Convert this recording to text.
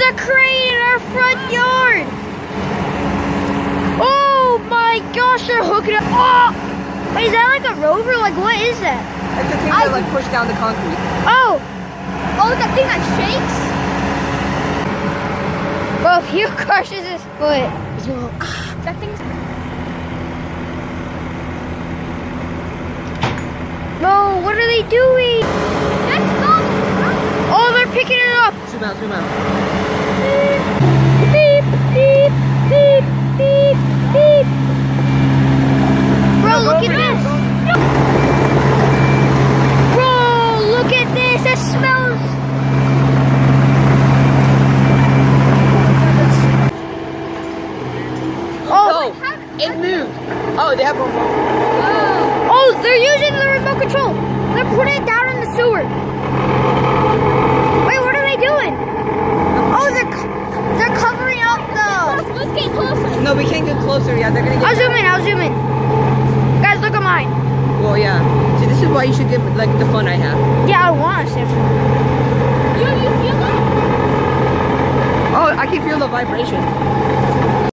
a crane in our front yard. Oh my gosh, they're hooking up. Oh, wait, is that like a rover? Like, what is that? Like the thing that like push down the concrete. Oh, that thing that shakes? Well, if he crushes his foot, he's gonna go, that thing's... No, what are they doing? Let's go. Oh, they're picking it up. Zoom out, zoom out. Beep, beep, beep, beep, beep. Bro, look at this. Bro, look at this. That smells. Oh, it moved. Oh, they have a remote. Oh, they're using the remote control. They're putting it down in the sewer. Wait, what are they doing? Oh, they're covering up the... Let's get closer. No, we can't get closer. Yeah, they're gonna get. I'll zoom in. Guys, look at mine. Well, yeah. See, this is why you should get like the fun I have. Yeah, I want to see. You feel that? Oh, I can feel the vibration.